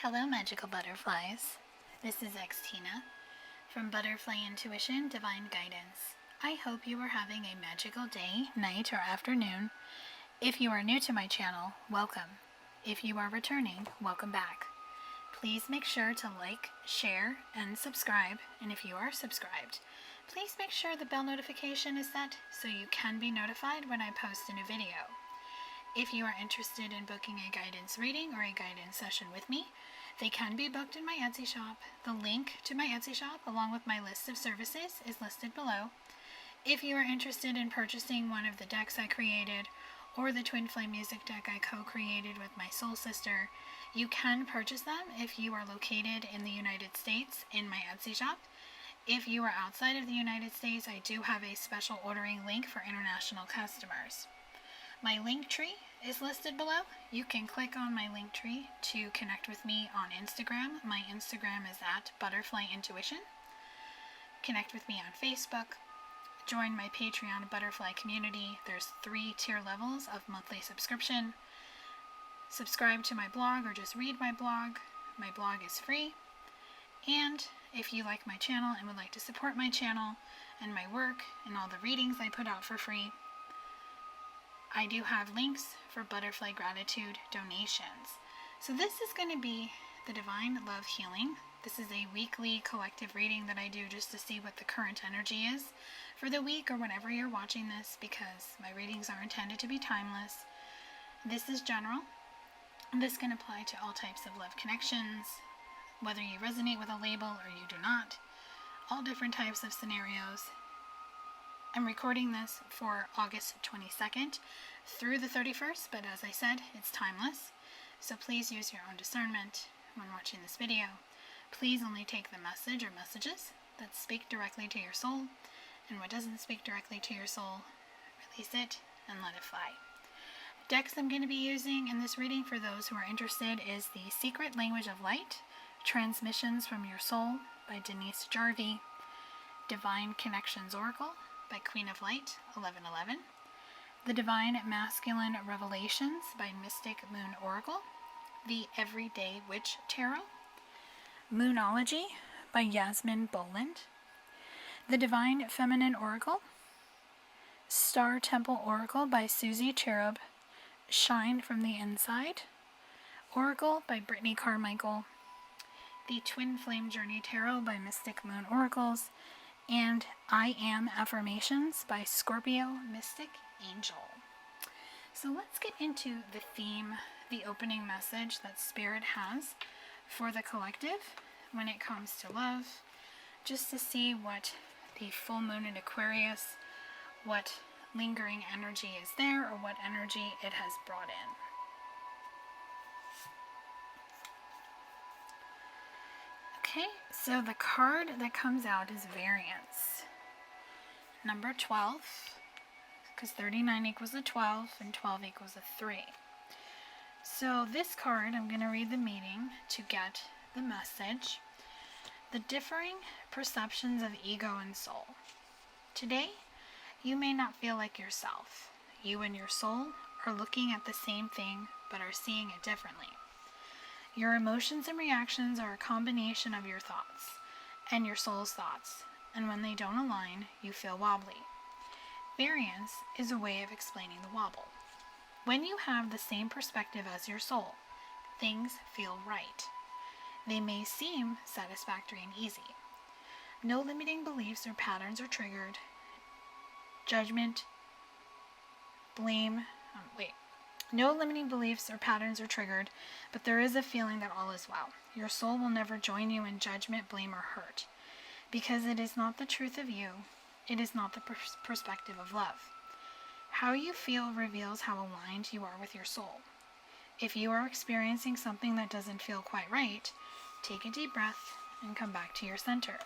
Hello, magical butterflies. This is Xtina from Butterfly Intuition Divine Guidance. I hope you are having a magical day, night, or afternoon. If you are new to my channel, welcome. If you are returning, welcome back. Please make sure to like, share, and subscribe. And if you are subscribed, please make sure the bell notification is set so you can be notified when I post a new video. If you are interested in booking a guidance reading or a guidance session with me, they can be booked in my Etsy shop. The link to my Etsy shop, along with my list of services, is listed below. If you are interested in purchasing one of the decks I created, or the Twin Flame music deck I co-created with my soul sister, you can purchase them if you are located in the United States in my Etsy shop. If you are outside of the United States, I do have a special ordering link for international customers. My link tree is listed below. You can click on my link tree to connect with me on Instagram. My Instagram is at Butterfly Intuition. Connect with me on Facebook. Join my Patreon Butterfly community. There's 3 tier levels of monthly subscription. Subscribe to my blog or just read my blog. My blog is free. And if you like my channel and would like to support my channel and my work and all the readings I put out for free, I do have links for butterfly gratitude donations. So this is going to be the Divine Love Healing. This is a weekly collective reading that I do just to see what the current energy is for the week or whenever you're watching this, because my readings are intended to be timeless. This is general. This can apply to all types of love connections, whether you resonate with a label or you do not, all different types of scenarios. I'm recording this for August 22nd through the 31st, but as I said, it's timeless. So please use your own discernment when watching this video. Please only take the message or messages that speak directly to your soul, and what doesn't speak directly to your soul, release it and let it fly. Decks I'm going to be using in this reading for those who are interested is the Secret Language of Light, Transmissions from Your Soul by Denise Jarvie, Divine Connections Oracle by Queen of Light, 1111, The Divine Masculine Revelations by Mystic Moon Oracle, The Everyday Witch Tarot, Moonology by Yasmin Boland, The Divine Feminine Oracle, Star Temple Oracle by Susie Cherub, Shine from the Inside, Oracle by Brittany Carmichael, The Twin Flame Journey Tarot by Mystic Moon Oracles, and I Am Affirmations by Scorpio Mystic Angel. So let's get into the theme, the opening message that Spirit has for the collective when it comes to love, just to see what the full moon in Aquarius, what lingering energy is there, or what energy it has brought in. Okay, so the card that comes out is variance. Number 12, because 39 equals a 12 and 12 equals a 3. So this card, I'm going to read the meaning to get the message. The differing perceptions of ego and soul. Today, you may not feel like yourself. You and your soul are looking at the same thing, but are seeing it differently. Your emotions and reactions are a combination of your thoughts and your soul's thoughts, and when they don't align, you feel wobbly. Variance is a way of explaining the wobble. When you have the same perspective as your soul, things feel right. They may seem satisfactory and easy. No limiting beliefs or patterns are triggered. No limiting beliefs or patterns are triggered, but there is a feeling that all is well. Your soul will never join you in judgment, blame, or hurt, because it is not the truth of you. It is not the perspective of love. How you feel reveals how aligned you are with your soul. If you are experiencing something that doesn't feel quite right, take a deep breath and come back to your center.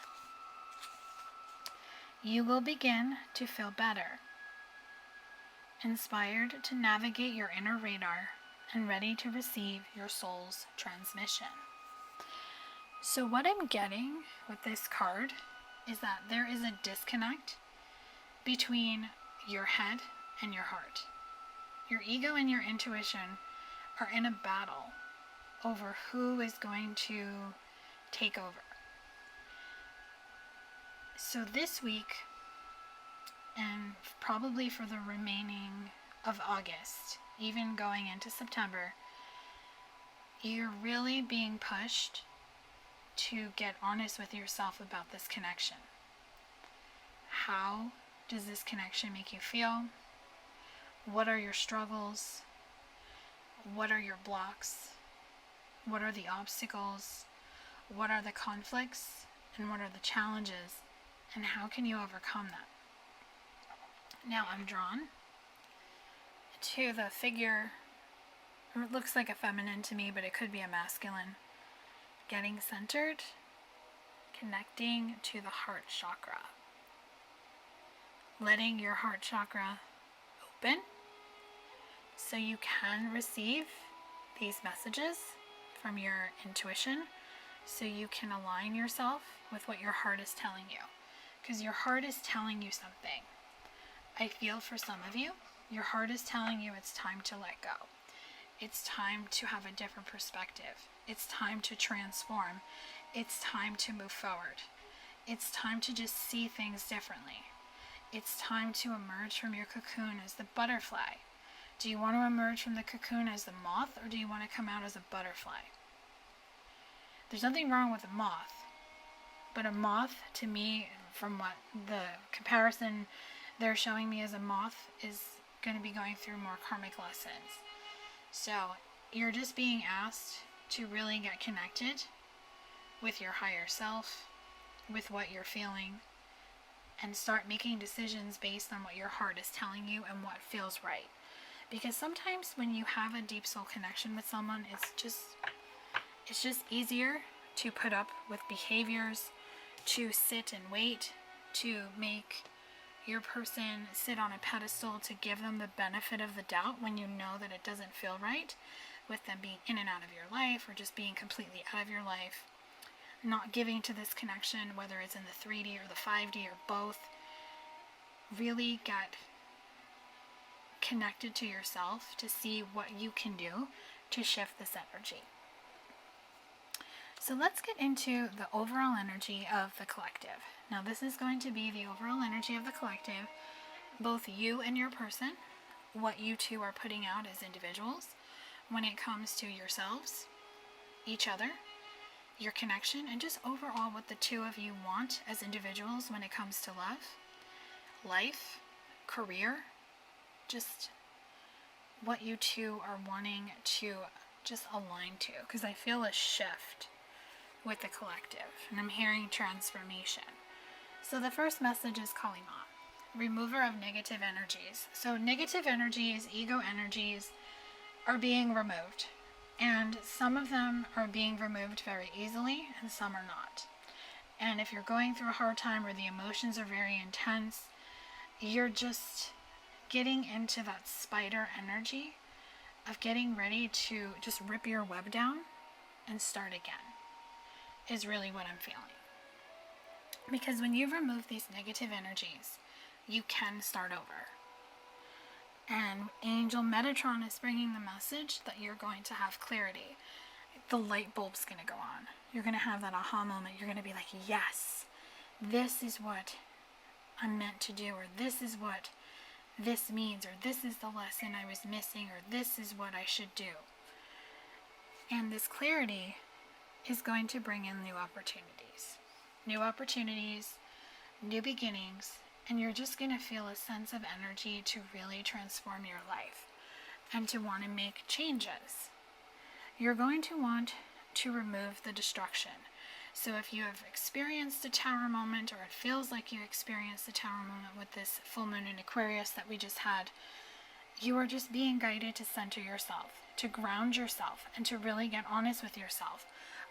You will begin to feel better, inspired to navigate your inner radar, and ready to receive your soul's transmission. So what I'm getting with this card is that there is a disconnect between your head and your heart. Your ego and your intuition are in a battle over who is going to take over. So this week, and probably for the remaining of August, even going into September, you're really being pushed to get honest with yourself about this connection. How does this connection make you feel? What are your struggles? What are your blocks? What are the obstacles? What are the conflicts? And what are the challenges? And how can you overcome that? Now I'm drawn to the figure. It looks like a feminine to me, but it could be a masculine. Getting centered, connecting to the heart chakra. Letting your heart chakra open so you can receive these messages from your intuition, so you can align yourself with what your heart is telling you. Because your heart is telling you something. I feel for some of you, your heart is telling you it's time to let go. It's time to have a different perspective. It's time to transform. It's time to move forward. It's time to just see things differently. It's time to emerge from your cocoon as the butterfly. Do you want to emerge from the cocoon as the moth, or do you want to come out as a butterfly? There's nothing wrong with a moth, but a moth, to me, from what the comparison they're showing me as a moth, is going to be going through more karmic lessons. So you're just being asked to really get connected with your higher self, with what you're feeling, and start making decisions based on what your heart is telling you and what feels right. Because sometimes when you have a deep soul connection with someone, it's just easier to put up with behaviors, to sit and wait, to make your person sit on a pedestal, to give them the benefit of the doubt when you know that it doesn't feel right, with them being in and out of your life, or just being completely out of your life. Not giving to this connection, whether it's in the 3D or the 5D or both. Really get connected to yourself to see what you can do to shift this energy. So let's get into the overall energy of the collective. Now this is going to be the overall energy of the collective, both you and your person, what you two are putting out as individuals when it comes to yourselves, each other, your connection, and just overall what the two of you want as individuals when it comes to love, life, career, just what you two are wanting to just align to. Because I feel a shift with the collective, and I'm hearing transformation. So the first message is Kalima, remover of negative energies. So negative energies, ego energies are being removed. And some of them are being removed very easily, and some are not. And if you're going through a hard time or the emotions are very intense, you're just getting into that spider energy of getting ready to just rip your web down and start again, is really what I'm feeling. Because when you remove these negative energies, you can start over. And Angel Metatron is bringing the message that you're going to have clarity. The light bulb's going to go on. You're going to have that aha moment. You're going to be like, yes, this is what I'm meant to do, or this is what this means, or this is the lesson I was missing, or this is what I should do. And this clarity is going to bring in new opportunities, new beginnings. And you're just going to feel a sense of energy to really transform your life and to want to make changes. You're going to want to remove the destruction. So if you have experienced a tower moment, or it feels like you experienced a tower moment with this full moon in Aquarius that we just had, you are just being guided to center yourself, to ground yourself, and to really get honest with yourself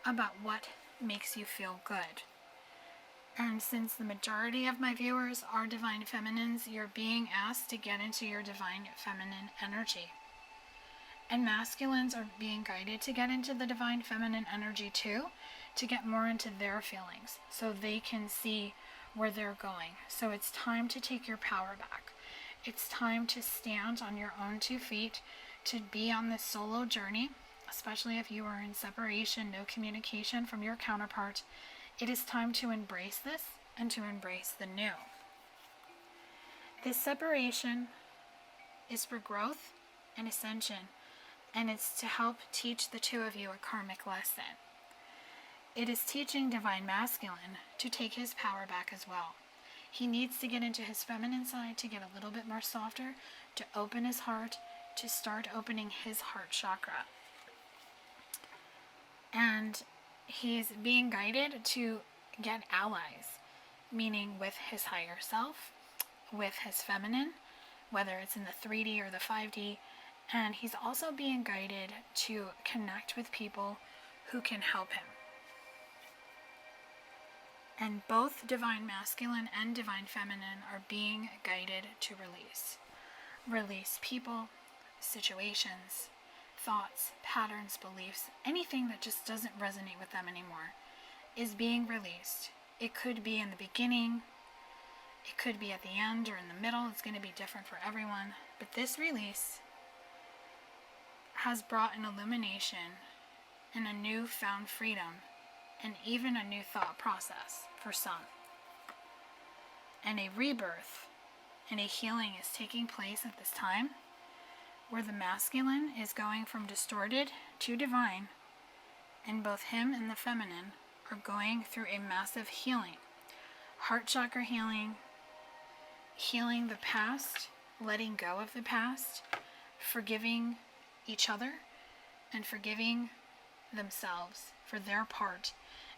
about what makes you feel good. And since the majority of my viewers are divine feminines, you're being asked to get into your divine feminine energy. And masculines are being guided to get into the divine feminine energy too, to get more into their feelings so they can see where they're going. So it's time to take your power back. It's time to stand on your own 2 feet, to be on this solo journey, especially if you are in separation, no communication from your counterpart, it is time to embrace this and to embrace the new. This separation is for growth and ascension, and it's to help teach the two of you a karmic lesson. It is teaching Divine Masculine to take his power back as well. He needs to get into his feminine side to get a little bit more softer, to open his heart, to start opening his heart chakra. And he's being guided to get allies, meaning with his higher self, with his feminine, whether it's in the 3D or the 5D. And he's also being guided to connect with people who can help him. And both Divine Masculine and Divine Feminine are being guided to release. Release people, situations, thoughts, patterns, beliefs, anything that just doesn't resonate with them anymore is being released. It could be in the beginning, it could be at the end or in the middle. It's going to be different for everyone. But this release has brought an illumination and a newfound freedom and even a new thought process for some. And a rebirth and a healing is taking place at this time, where the masculine is going from distorted to divine, and both him and the feminine are going through a massive healing. Heart chakra healing, healing the past, letting go of the past, forgiving each other, and forgiving themselves for their part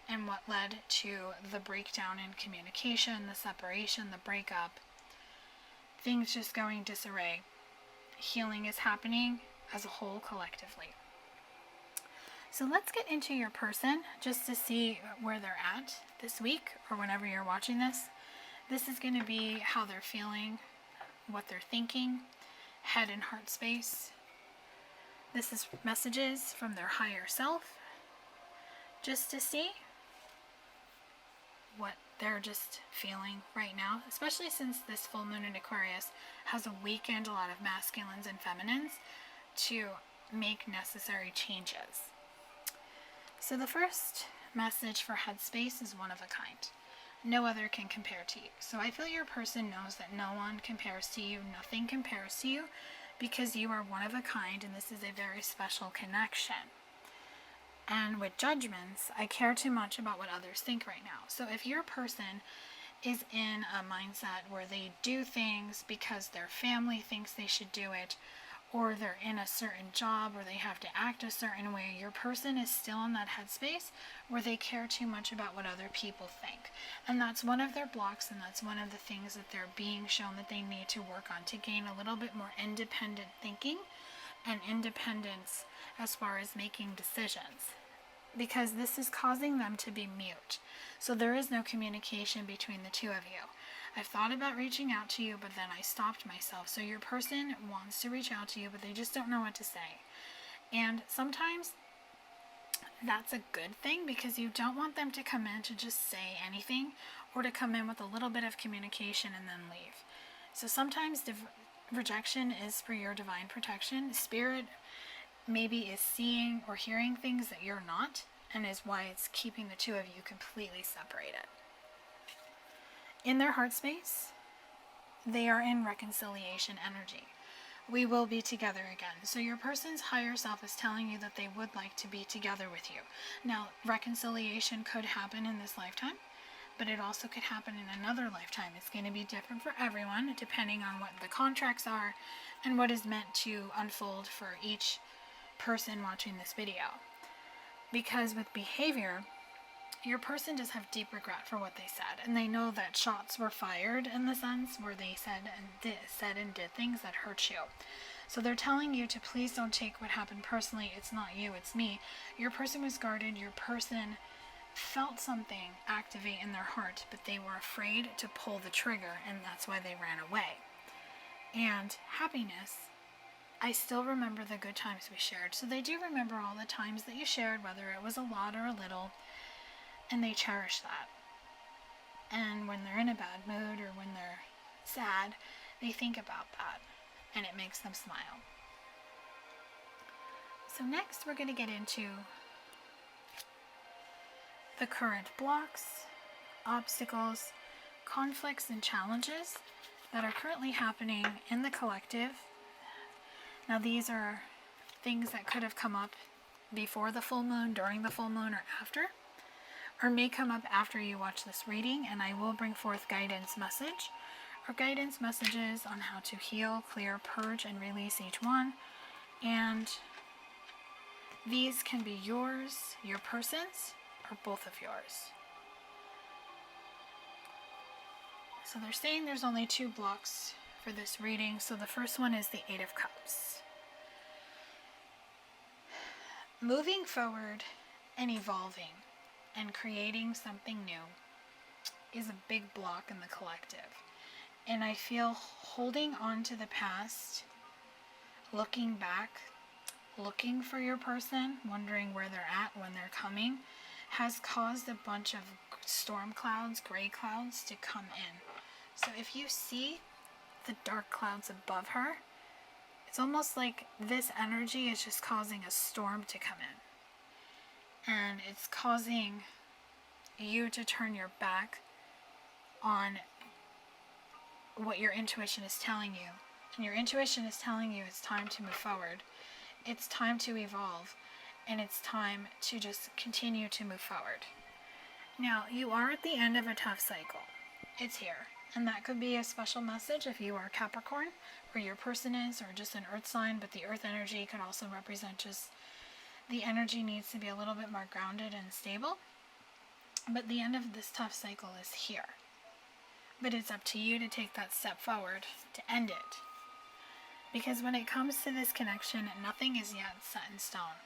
and what led to the breakdown in communication, the separation, the breakup, things just going disarray. Healing is happening as a whole collectively. So let's get into your person just to see where they're at this week or whenever you're watching this. This is going to be how they're feeling, what they're thinking, head and heart space. This is messages from their higher self, just to see what they're just feeling right now, especially since this full moon in Aquarius has awakened a lot of masculines and feminines to make necessary changes. So the first message for headspace is one of a kind. No other can compare to you. So I feel your person knows that no one compares to you, nothing compares to you, because you are one of a kind, and this is a very special connection. And with judgments, I care too much about what others think right now. So if your person is in a mindset where they do things because their family thinks they should do it, or they're in a certain job or they have to act a certain way, your person is still in that headspace where they care too much about what other people think. And that's one of their blocks, and that's one of the things that they're being shown that they need to work on to gain a little bit more independent thinking and independence as far as making decisions, because this is causing them to be mute. So there is no communication between the two of you. I've thought about reaching out to you, but then I stopped myself. So your person wants to reach out to you, but they just don't know what to say. And sometimes that's a good thing, because you don't want them to come in to just say anything, or to come in with a little bit of communication and then leave. So sometimes rejection is for your divine protection. Spirit maybe is seeing or hearing things that you're not, and is why it's keeping the two of you completely separated. In their heart space, they are in reconciliation energy. We will be together again. So your person's higher self is telling you that they would like to be together with you. Now, reconciliation could happen in this lifetime, but it also could happen in another lifetime. It's going to be different for everyone, depending on what the contracts are and what is meant to unfold for each person watching this video. Because with behavior, your person does have deep regret for what they said, and they know that shots were fired in the sense where they said and did things that hurt you. So they're telling you to please don't take what happened personally. It's not you, it's me. Your person was guarded. Your person felt something activate in their heart, but they were afraid to pull the trigger, and that's why they ran away. And happiness, I still remember the good times we shared. So they do remember all the times that you shared, whether it was a lot or a little, and they cherish that. And when they're in a bad mood or when they're sad, they think about that, and it makes them smile. So next we're going to get into the current blocks, obstacles, conflicts, and challenges that are currently happening in the collective. Now these are things that could have come up before the full moon, during the full moon, or after, or may come up after you watch this reading, and I will bring forth guidance message or guidance messages on how to heal, clear, purge, and release each one. And these can be yours, your person's, or both of yours. So they're saying there's only 2 blocks for this reading. So the first one is the 8 of Cups. Moving forward and evolving and creating something new is a big block in the collective. And I feel holding on to the past, looking back, looking for your person, wondering where they're at when they're coming, has caused a bunch of storm clouds, gray clouds to come in. So if you see the dark clouds above her, it's almost like this energy is just causing a storm to come in. And it's causing you to turn your back on what your intuition is telling you. And your intuition is telling you it's time to move forward. It's time to evolve. And it's time to just continue to move forward. Now, you are at the end of a tough cycle. It's here. And that could be a special message if you are Capricorn, or your person is, or just an earth sign, but the earth energy could also represent just the energy needs to be a little bit more grounded and stable. But the end of this tough cycle is here. But it's up to you to take that step forward to end it. Because when it comes to this connection, nothing is yet set in stone.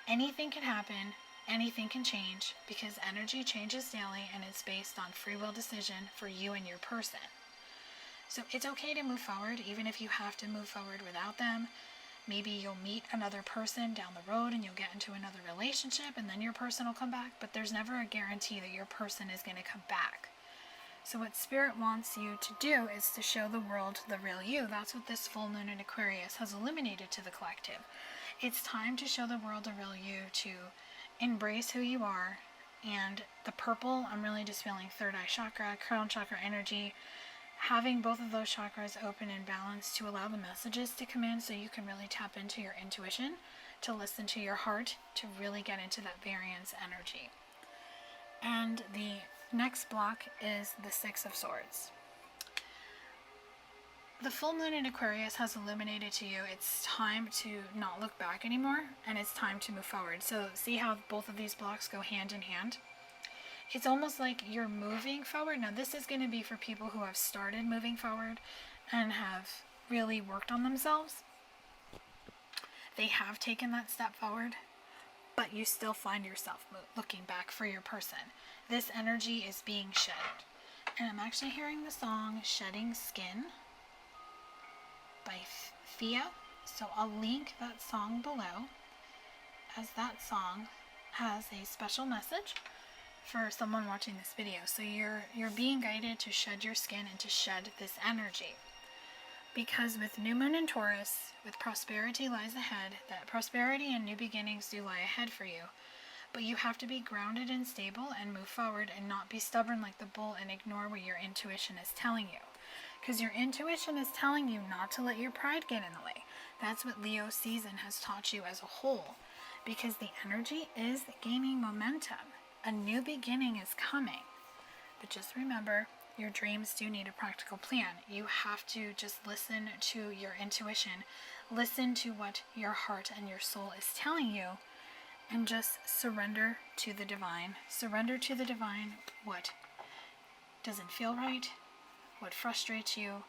Anything can happen, anything can change, because energy changes daily and it's based on free will decision for you and your person. So it's okay to move forward, even if you have to move forward without them. Maybe you'll meet another person down the road and you'll get into another relationship and then your person will come back, but there's never a guarantee that your person is going to come back. So what Spirit wants you to do is to show the world the real you. That's what this full moon in Aquarius has illuminated to the collective. It's time to show the world the real you, to embrace who you are. And the purple, I'm really just feeling third eye chakra, crown chakra energy, having both of those chakras open and balanced to allow the messages to come in so you can really tap into your intuition, to listen to your heart, to really get into that variance energy. And the next block is the 6 of Swords. The full moon in Aquarius has illuminated to you it's time to not look back anymore, and it's time to move forward. So see how both of these blocks go hand in hand? It's almost like you're moving forward. Now this is going to be for people who have started moving forward and have really worked on themselves. They have taken that step forward, but you still find yourself looking back for your person. This energy is being shed. And I'm actually hearing the song Shedding Skin by Thea. So I'll link that song below, as that song has a special message for someone watching this video. So you're being guided to shed your skin and to shed this energy. Because with new moon in Taurus, with prosperity lies ahead, that prosperity and new beginnings do lie ahead for you. But you have to be grounded and stable and move forward and not be stubborn like the bull and ignore what your intuition is telling you. Because your intuition is telling you not to let your pride get in the way. That's what Leo season has taught you as a whole. Because the energy is gaining momentum. A new beginning is coming. But just remember, your dreams do need a practical plan. You have to just listen to your intuition. Listen to what your heart and your soul is telling you. And just surrender to the divine. Surrender to the divine what doesn't feel right, what frustrates you.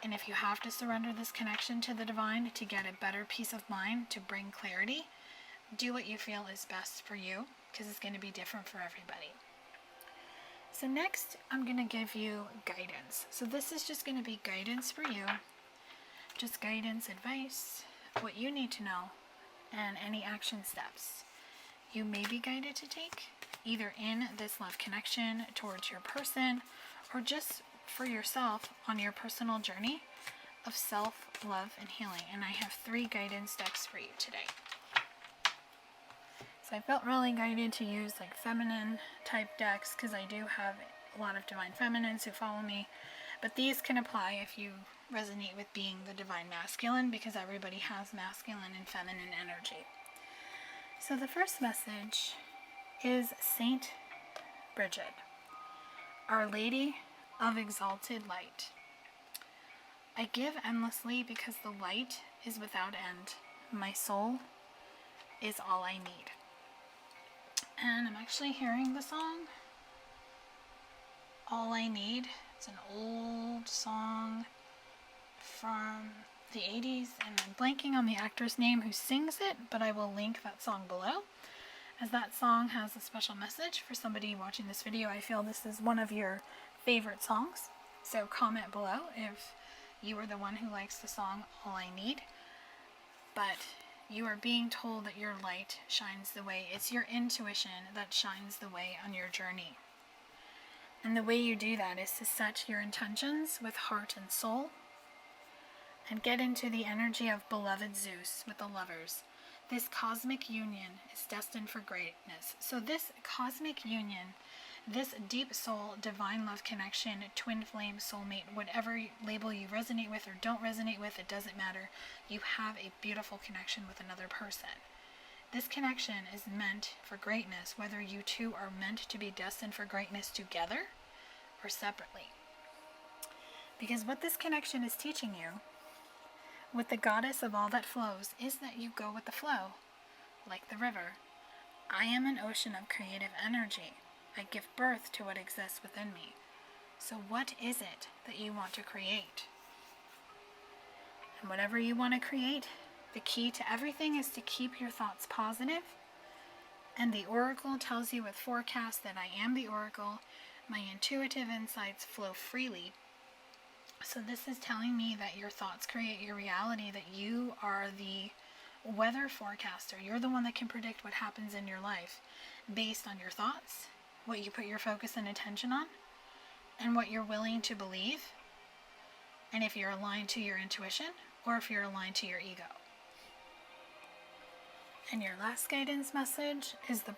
And if you have to surrender this connection to the divine to get a better peace of mind, to bring clarity, do what you feel is best for you, because it's going to be different for everybody. So next, I'm going to give you guidance. So this is just going to be guidance for you. Just guidance, advice, what you need to know, and any action steps you may be guided to take, either in this love connection towards your person, or just for yourself on your personal journey of self-love and healing. And I have 3 guidance decks for you today. So I felt really guided to use like feminine type decks because I do have a lot of divine feminines who follow me. But these can apply if you resonate with being the divine masculine, because everybody has masculine and feminine energy. So the first message is Saint Bridget, Our Lady of Exalted Light. I give endlessly because the light is without end. My soul is all I need. And I'm actually hearing the song All I Need. It's an old song from the 80s, and I'm blanking on the actor's name who sings it, but I will link that song below, as that song has a special message for somebody watching this video. I feel this is one of your favorite songs, so comment below if you are the one who likes the song All I Need. But you are being told that your light shines the way. It's your intuition that shines the way on your journey. And the way you do that is to set your intentions with heart and soul and get into the energy of beloved Zeus with the lovers. This cosmic union is destined for greatness. So this cosmic union, this deep soul, divine love connection, twin flame, soulmate, whatever label you resonate with or don't resonate with, it doesn't matter. You have a beautiful connection with another person. This connection is meant for greatness, whether you two are meant to be destined for greatness together or separately. Because what this connection is teaching you with the goddess of all that flows is that you go with the flow, like the river. I am an ocean of creative energy. I give birth to what exists within me. So what is it that you want to create? And whatever you want to create, the key to everything is to keep your thoughts positive. And the oracle tells you with forecasts that I am the oracle. My intuitive insights flow freely. So this is telling me that your thoughts create your reality, that you are the weather forecaster. You're the one that can predict what happens in your life based on your thoughts, what you put your focus and attention on, and what you're willing to believe, and if you're aligned to your intuition or if you're aligned to your ego. And your last guidance message is the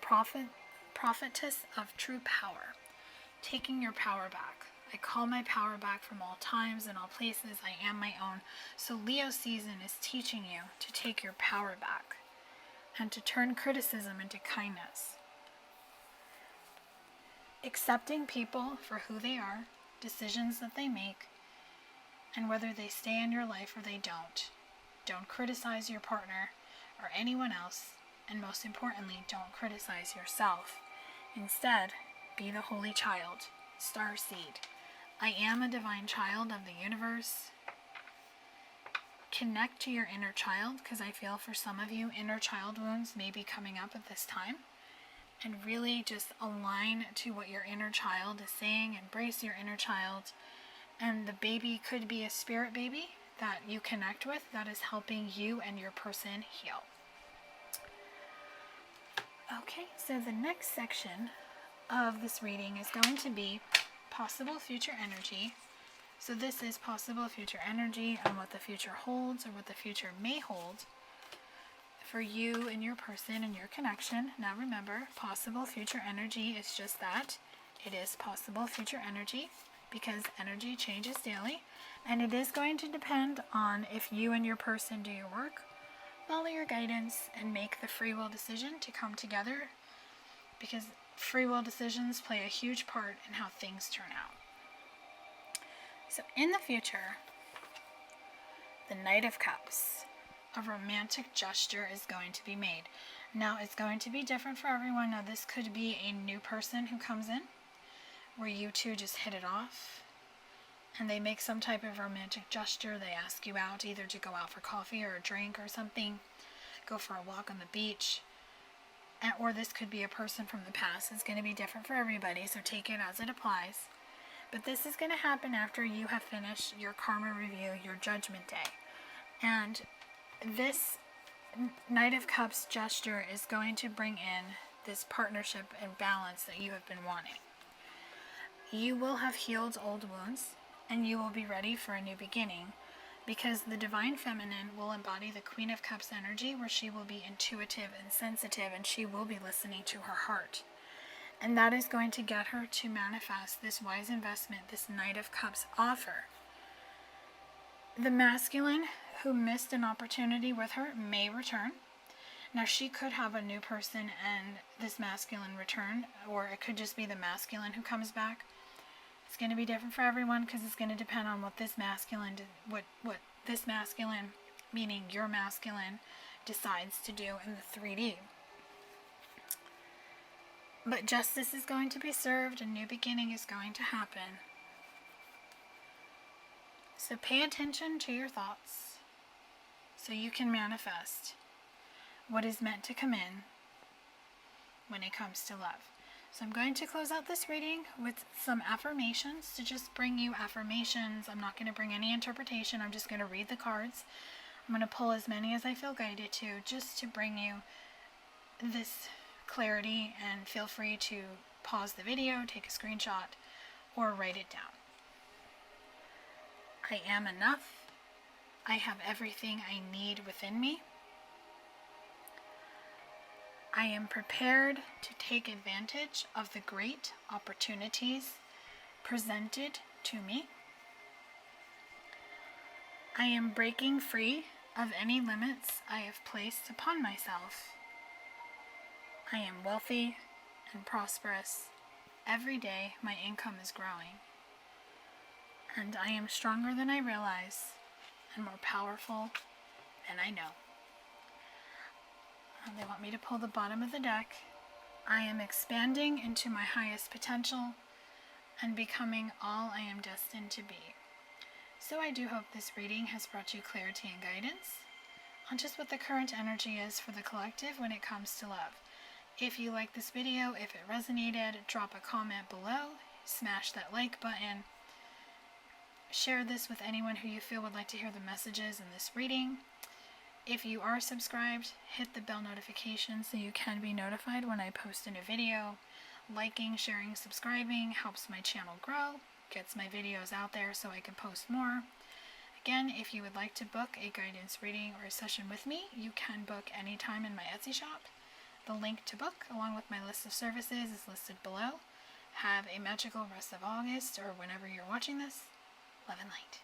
prophetess of true power, taking your power back. I call my power back from all times and all places. I am my own. So Leo season is teaching you to take your power back and to turn criticism into kindness. Accepting people for who they are, decisions that they make, and whether they stay in your life or they don't. Don't criticize your partner or anyone else, and most importantly, don't criticize yourself. Instead, be the holy child, star seed. I am a divine child of the universe. Connect to your inner child, because I feel for some of you, inner child wounds may be coming up at this time. And really just align to what your inner child is saying. Embrace your inner child. And the baby could be a spirit baby that you connect with that is helping you and your person heal. Okay, so the next section of this reading is going to be possible future energy. So this is possible future energy on what the future holds or what the future may hold for you and your person and your connection. Now remember, possible future energy is just that. It is possible future energy because energy changes daily, and it is going to depend on if you and your person do your work, follow your guidance, and make the free will decision to come together, because free will decisions play a huge part in how things turn out. So in the future, the Knight of Cups, a romantic gesture is going to be made. Now it's going to be different for everyone. Now this could be a new person who comes in, where you two just hit it off, and they make some type of romantic gesture. They ask you out, either to go out for coffee or a drink or something, go for a walk on the beach. Or this could be a person from the past. It's going to be different for everybody, so take it as it applies. But this is going to happen after you have finished your karma review, your judgment day. And this Knight of Cups gesture is going to bring in this partnership and balance that you have been wanting. You will have healed old wounds, and you will be ready for a new beginning. because the Divine Feminine will embody the Queen of Cups energy, where she will be intuitive and sensitive, and she will be listening to her heart. And that is going to get her to manifest this wise investment, this Knight of Cups offer. The masculine who missed an opportunity with her may return. Now, she could have a new person and this masculine return, or it could just be the masculine who comes back. It's going to be different for everyone, because it's going to depend on what this masculine, meaning your masculine, decides to do in the 3D. But justice is going to be served, a new beginning is going to happen. So pay attention to your thoughts so you can manifest what is meant to come in when it comes to love. So I'm going to close out this reading with some affirmations to just bring you affirmations. I'm not going to bring any interpretation. I'm just going to read the cards. I'm going to pull as many as I feel guided to, just to bring you this clarity, and feel free to pause the video, take a screenshot, or write it down. I am enough. I have everything I need within me. I am prepared to take advantage of the great opportunities presented to me. I am breaking free of any limits I have placed upon myself. I am wealthy and prosperous. Every day my income is growing. And I am stronger than I realize, and more powerful than I know. And they want me to pull the bottom of the deck. I am expanding into my highest potential and becoming all I am destined to be. So I do hope this reading has brought you clarity and guidance on just what the current energy is for the collective when it comes to love. If you like this video, if it resonated, drop a comment below, smash that like button, share this with anyone who you feel would like to hear the messages in this reading. If you are subscribed, hit the bell notification so you can be notified when I post a new video. Liking, sharing, subscribing helps my channel grow, gets my videos out there so I can post more. Again, if you would like to book a guidance reading or a session with me, you can book anytime in my Etsy shop. The link to book, along with my list of services, is listed below. Have a magical rest of August, or whenever you're watching this. Love and light.